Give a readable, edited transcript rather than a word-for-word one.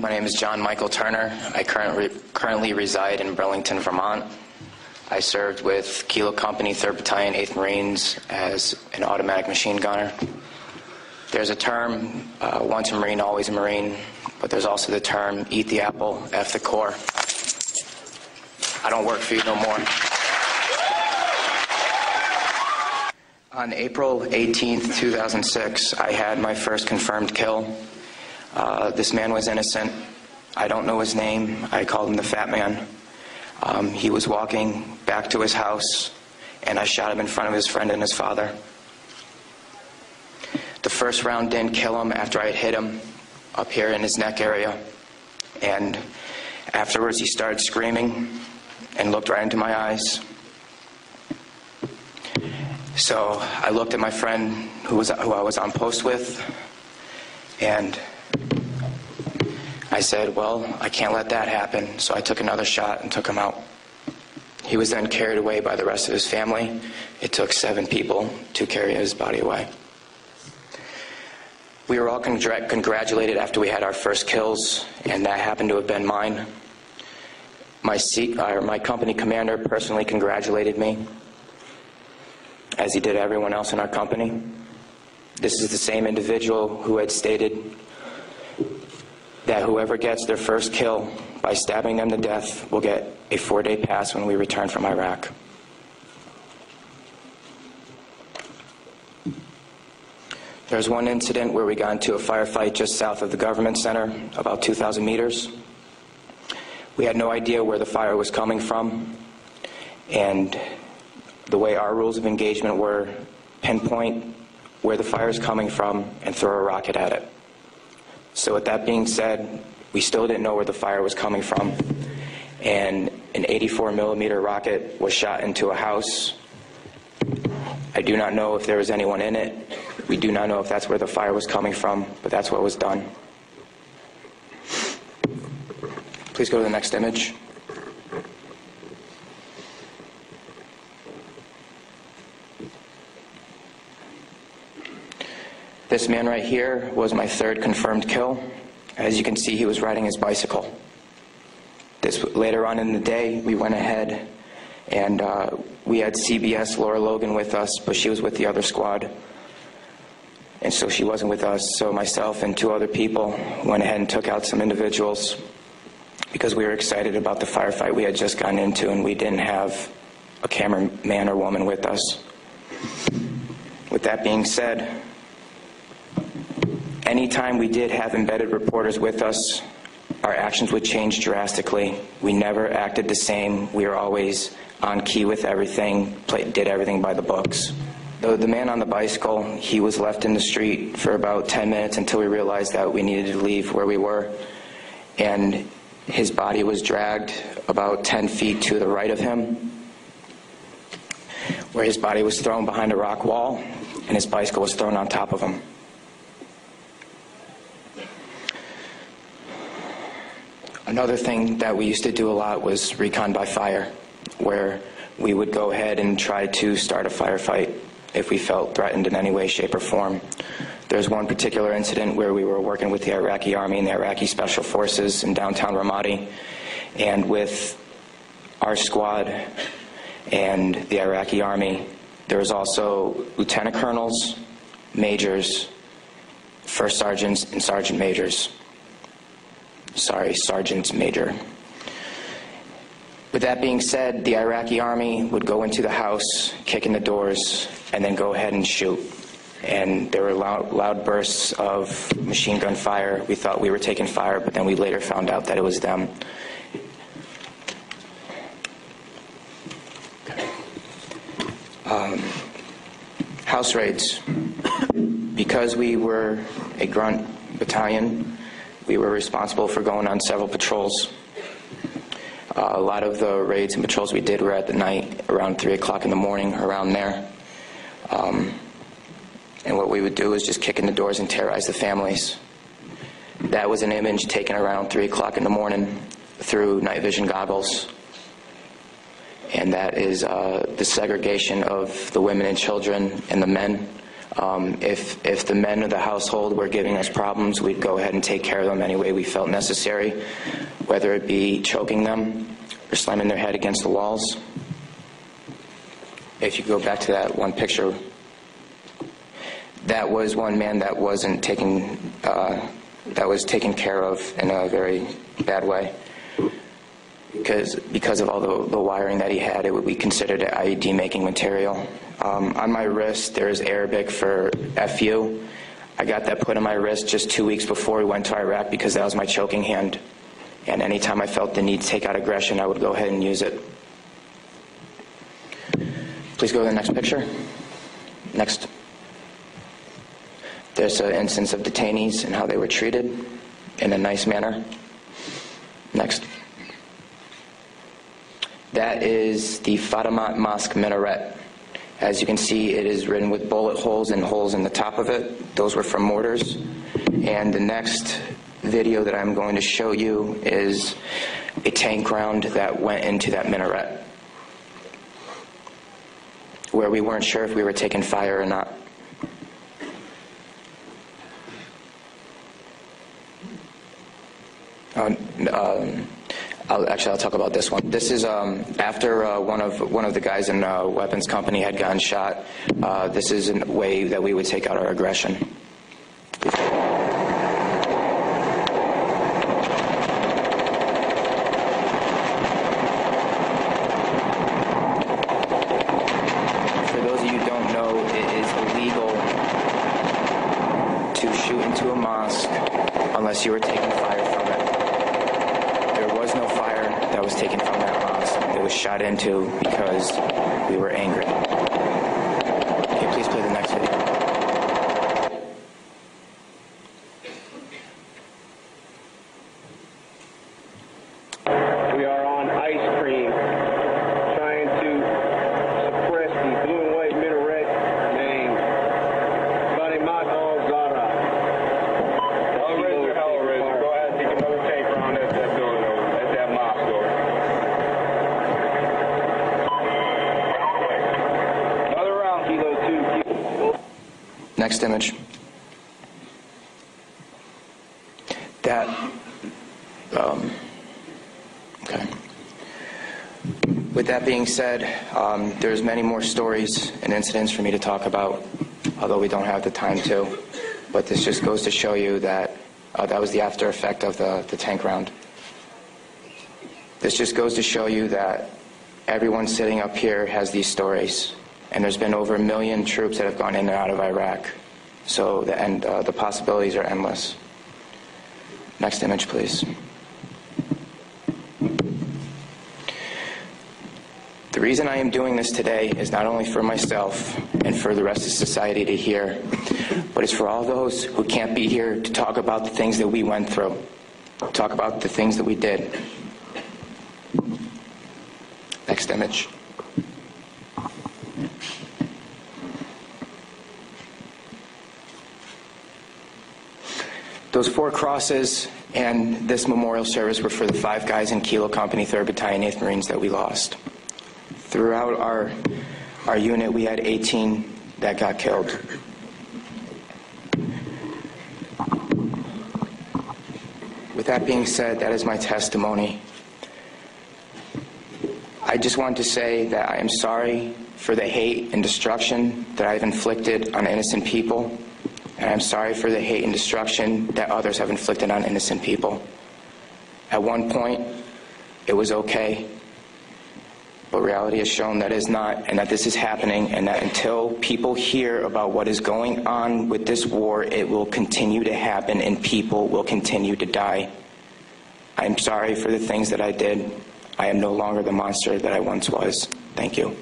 My name is John Michael Turner. I currently reside in Burlington, Vermont. I served with Kilo Company, 3rd Battalion, 8th Marines as an automatic machine gunner. There's a term, once a Marine, always a Marine, but there's also the term, eat the apple, F the Corps. I don't work for you no more. On April 18th, 2006, I had my first confirmed kill. This man was innocent. I don't know his name. I called him the Fat Man. He was walking back to his house, and I shot him in front of his friend and his father. The first round didn't kill him after I had hit him up here in his neck area. And afterwards, he started screaming and looked right into my eyes. So I looked at my friend who I was on post with, and I said, well, I can't let that happen. So I took another shot and took him out. He was then carried away by the rest of his family. It took 7 people to carry his body away. We were all congratulated after we had our first kills, and that happened to have been mine. My company commander personally congratulated me, as he did everyone else in our company. This is the same individual who had stated that whoever gets their first kill by stabbing them to death will get a 4-day pass when we return from Iraq. There's one incident where we got into a firefight just south of the government center, about 2,000 meters. We had no idea where the fire was coming from, and the way our rules of engagement were, pinpoint where the fire is coming from and throw a rocket at it. So with that being said, we still didn't know where the fire was coming from, and an 84 millimeter rocket was shot into a house. I do not know if there was anyone in it. We do not know if that's where the fire was coming from, but that's what was done. Please go to the next image. This man right here was my 3rd confirmed kill. As you can see, he was riding his bicycle. Later on in the day, we went ahead and we had CBS Laura Logan with us, but she was with the other squad. And so she wasn't with us. So myself and 2 other people went ahead and took out some individuals because we were excited about the firefight we had just gotten into, and we didn't have a cameraman or woman with us. With that being said, anytime we did have embedded reporters with us, our actions would change drastically. We never acted the same. We were always on key with everything, did everything by the books. The man on the bicycle, he was left in the street for about 10 minutes until we realized that we needed to leave where we were. And his body was dragged about 10 feet to the right of him, where his body was thrown behind a rock wall, and his bicycle was thrown on top of him. Another thing that we used to do a lot was recon by fire, where we would go ahead and try to start a firefight if we felt threatened in any way, shape, or form. There's one particular incident where we were working with the Iraqi Army and the Iraqi Special Forces in downtown Ramadi, and with our squad and the Iraqi Army, there was also lieutenant colonels, majors, first sergeants, and sergeant majors. Sergeants major. With that being said, the Iraqi Army would go into the house, kick in the doors, and then go ahead and shoot. And there were loud bursts of machine gun fire. We thought we were taking fire, but then we later found out that it was them. House raids. Because we were a grunt battalion, we were responsible for going on several patrols. A lot of the raids and patrols we did were at the night, around 3 o'clock in the morning, around there. And what we would do is just kick in the doors and terrorize the families. That was an image taken around 3 o'clock in the morning through night vision goggles. And that is the segregation of the women and children and the men If the men of the household were giving us problems, we'd go ahead and take care of them any way we felt necessary, whether it be choking them or slamming their head against the walls. If you go back to that one picture, that was one man that wasn't taken, that was taken care of in a very bad way. Because of all the wiring that he had, it would be considered IED making material. On my wrist, there's Arabic for FU. I got that put on my wrist just 2 weeks before we went to Iraq because that was my choking hand. And anytime I felt the need to take out aggression, I would go ahead and use it. Please go to the next picture. Next. There's an instance of detainees and how they were treated in a nice manner. Next. That is the Fatima Mosque minaret. As you can see, it is written with bullet holes and holes in the top of it. Those were from mortars. And the next video that I'm going to show you is a tank round that went into that minaret, where we weren't sure if we were taking fire or not. I'll talk about this one. This is after one of the guys in the weapons company had gotten shot. This is a way that we would take out our aggression. For those of you who don't know, it is illegal to shoot into a mosque unless you were taking fire from it. There was no fire that was taken from that mosque. It was shot into because we were angry. Okay, please play the next video. We are on ice cream, trying to suppress the blue and white minaret named Fatima al-Zahra. Raise your hell, Riz. Go ahead and take another tank round at that building over, at that mosque door. Another round. Kilo 2. Next image. That, okay. With that being said, there's many more stories and incidents for me to talk about, although we don't have the time to. But this just goes to show you that that was the after effect of the tank round. This just goes to show you that everyone sitting up here has these stories. And there's been over 1 million troops that have gone in and out of Iraq. So the possibilities are endless. Next image, please. The reason I am doing this today is not only for myself and for the rest of society to hear, but it's for all those who can't be here to talk about the things that we went through, talk about the things that we did. Next image. Those 4 crosses and this memorial service were for the 5 guys in Kilo Company, 3rd Battalion, 8th Marines that we lost. Throughout our unit, we had 18 that got killed. With that being said, that is my testimony. I just want to say that I am sorry for the hate and destruction that I've inflicted on innocent people. And I'm sorry for the hate and destruction that others have inflicted on innocent people. At one point, it was okay, but reality has shown that is not, and that this is happening, and that until people hear about what is going on with this war, it will continue to happen and people will continue to die. I'm sorry for the things that I did. I am no longer the monster that I once was. Thank you.